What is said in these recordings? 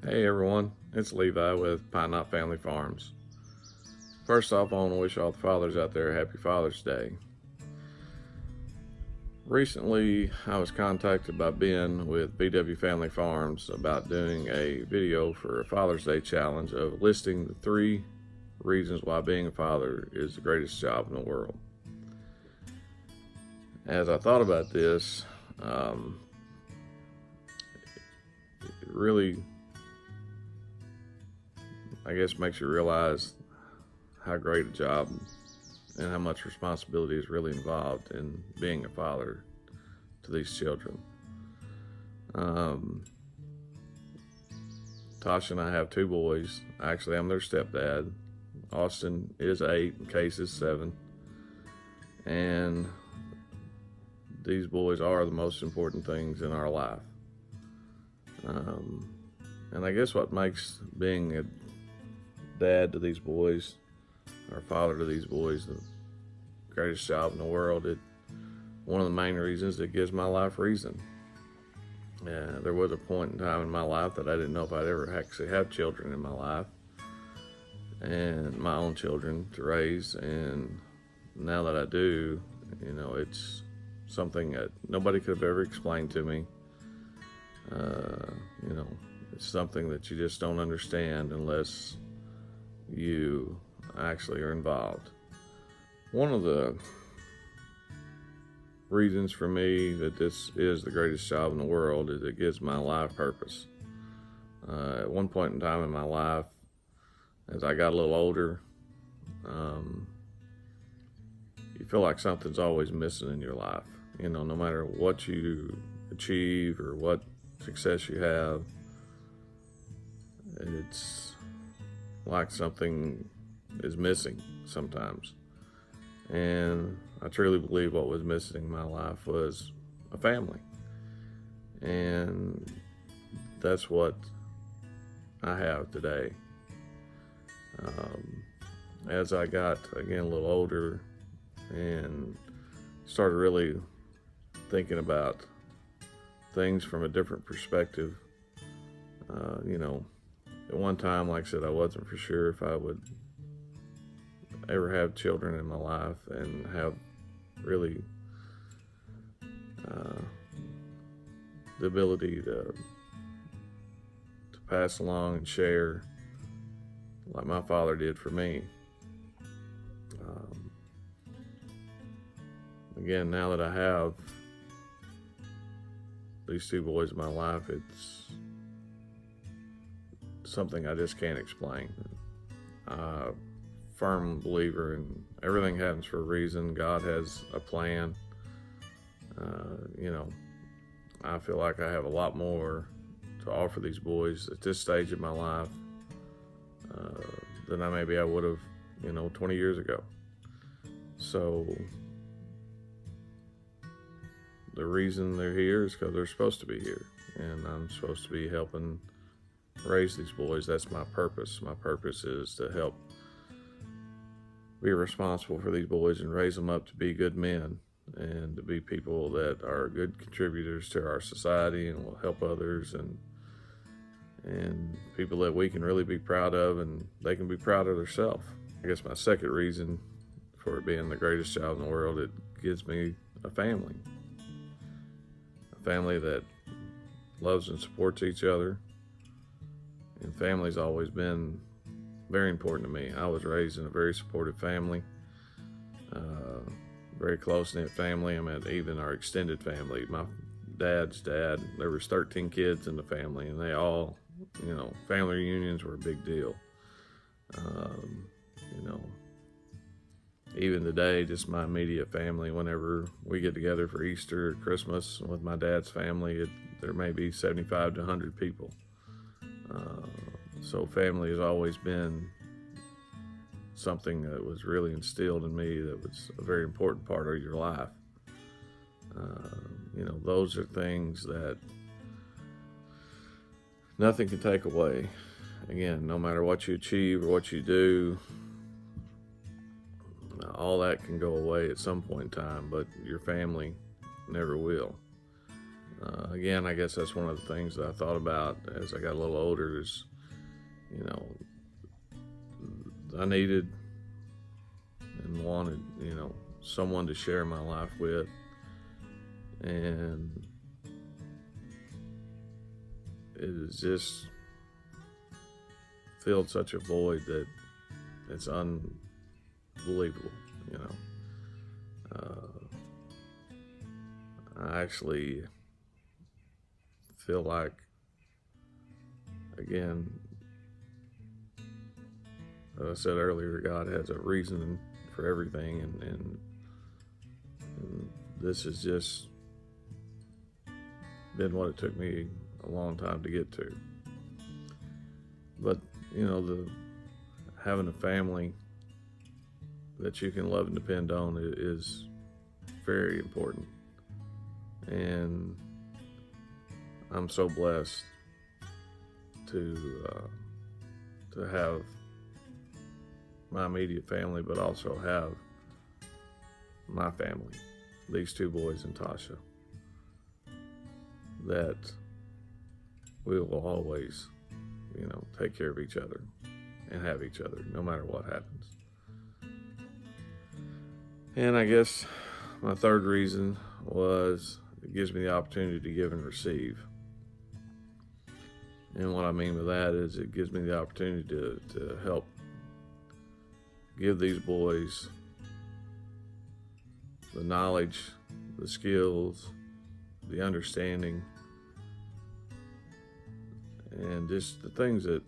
Hey everyone, it's Levi with Pine Knot Family Farms. First off, I want to wish all the fathers out there a happy Father's Day. Recently, I was contacted by Ben with VW Family Farms about doing a video for a Father's Day challenge of listing the 3 reasons why being a father is the greatest job in the world. As I thought about this, it really, I guess, makes you realize how great a job and how much responsibility is really involved in being a father to these children. Tasha and I have 2 boys. Actually, I'm their stepdad. Austin is 8 and Case is 7. And these boys are the most important things in our life. And I guess what makes being a dad to these boys, or father to these boys, the greatest job in the world, one of the main reasons it gives my life reason. There was a point in time in my life that I didn't know if I'd ever actually have children in my life, and my own children to raise. And now that I do, it's something that nobody could have ever explained to me. It's something that you just don't understand unless you actually are involved. One of the reasons for me that this is the greatest job in the world is it gives my life purpose. At one point in time in my life, as I got a little older, you feel like something's always missing in your life. No matter what you achieve or what success you have, it's like something is missing sometimes. And I truly believe what was missing in my life was a family. And that's what I have today. As I got, again, a little older and started really thinking about things from a different perspective, at one time, like I said, I wasn't for sure if I would ever have children in my life and have really the ability to pass along and share like my father did for me. Again, now that I have these 2 boys in my life, it's something I just can't explain. Firm believer in everything happens for a reason. God has a plan. I feel like I have a lot more to offer these boys at this stage of my life than I would have, 20 years ago. So the reason they're here is because they're supposed to be here, and I'm supposed to be helping raise these boys. That's my purpose. My purpose is to help be responsible for these boys and raise them up to be good men and to be people that are good contributors to our society and will help others, and people that we can really be proud of and they can be proud of themselves. I guess my second reason for it being the greatest job in the world, it gives me a family that loves and supports each other. And family's always been very important to me. I was raised in a very supportive family, very close-knit family. Even our extended family, my dad's dad, there was 13 kids in the family, and they all, family reunions were a big deal. Even today, just my immediate family, whenever we get together for Easter or Christmas with my dad's family, there may be 75 to 100 people. So family has always been something that was really instilled in me, that was a very important part of your life. Those are things that nothing can take away. Again, no matter what you achieve or what you do, all that can go away at some point in time, but your family never will. Again, I guess that's one of the things that I thought about as I got a little older is, you know, I needed and wanted, someone to share my life with. And it has just filled such a void that it's unbelievable, I actually feel like, again, as I said earlier, God has a reason for everything, and this has just been what it took me a long time to get to. But having a family that you can love and depend on is very important, and I'm so blessed to have my immediate family, but also have my family, these two boys and Tasha, that we will always, take care of each other and have each other no matter what happens. And I guess my third reason was it gives me the opportunity to give and receive. And what I mean by that is it gives me the opportunity to help give these boys the knowledge, the skills, the understanding, and just the things that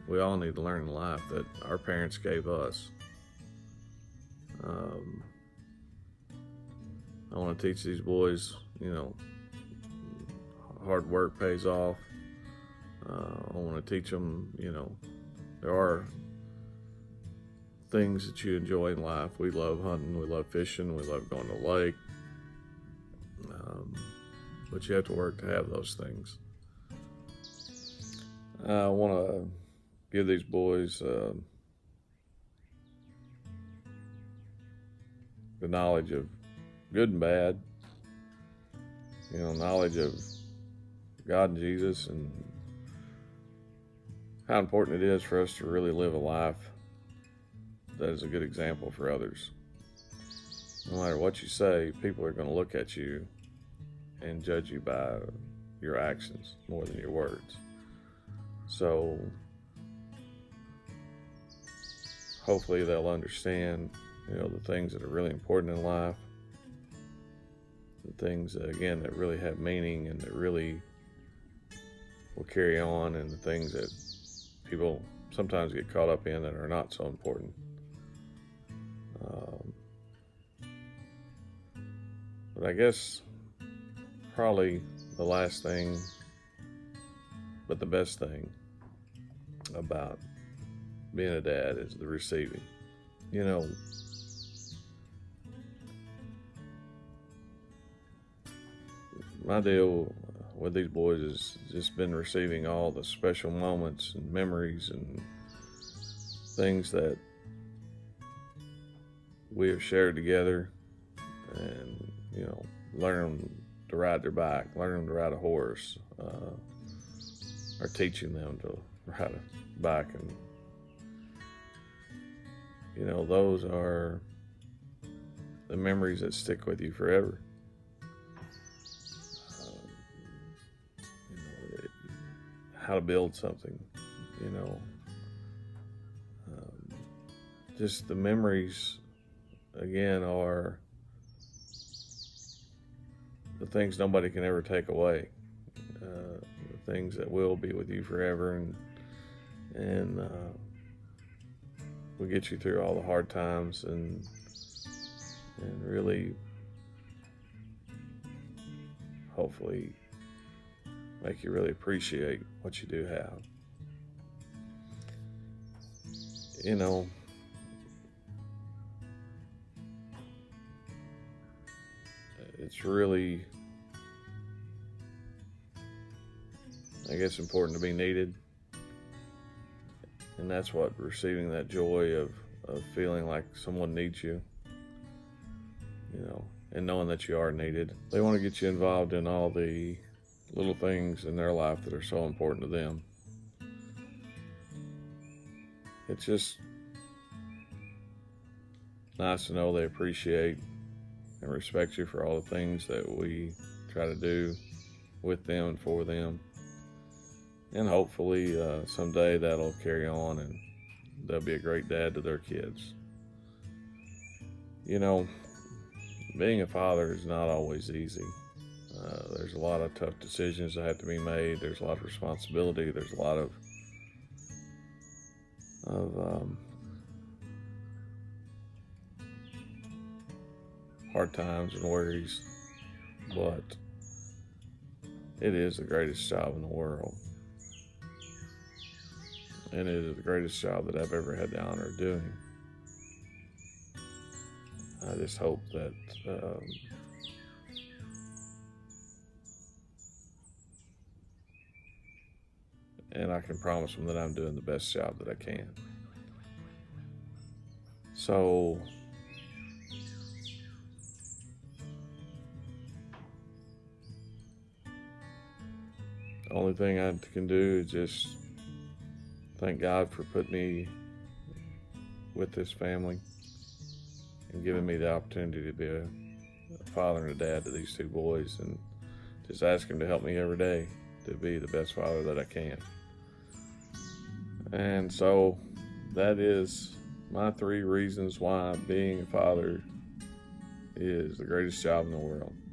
we all need to learn in life that our parents gave us. I want to teach these boys, hard work pays off. I want to teach them, there are things that you enjoy in life. We love hunting, we love fishing, we love going to the lake. But you have to work to have those things. I want to give these boys the knowledge of good and bad, knowledge of God and Jesus, and how important it is for us to really live a life that is a good example for others. No matter what you say, people are going to look at you and judge you by your actions more than your words. So hopefully they'll understand, the things that are really important in life, the things that, again, that really have meaning and that really will carry on, and the things that people sometimes get caught up in that are not so important. But I guess probably the last thing, but the best thing about being a dad is the receiving. My deal with these boys has just been receiving all the special moments and memories and things that we have shared together, and learn them to ride their bike, learn them to ride a horse, or teaching them to ride a bike. And those are the memories that stick with you forever. How to build something, just the memories, again, are the things nobody can ever take away, the things that will be with you forever, and will get you through all the hard times, and really, hopefully, make you really appreciate what you do have. It's really, I guess, important to be needed. And that's what receiving that joy of feeling like someone needs you, and knowing that you are needed. They want to get you involved in all the little things in their life that are so important to them. It's just nice to know they appreciate and respect you for all the things that we try to do with them and for them. And hopefully someday that'll carry on and they'll be a great dad to their kids. You know, being a father is not always easy. There's a lot of tough decisions that have to be made. There's a lot of responsibility. There's a lot of hard times and worries, but it is the greatest job in the world. And it is the greatest job that I've ever had the honor of doing. I just hope that and I can promise them that I'm doing the best job that I can. So the only thing I can do is just thank God for putting me with this family and giving me the opportunity to be a father and a dad to these two boys, and just ask Him to help me every day to be the best father that I can. And so that is my 3 reasons why being a father is the greatest job in the world.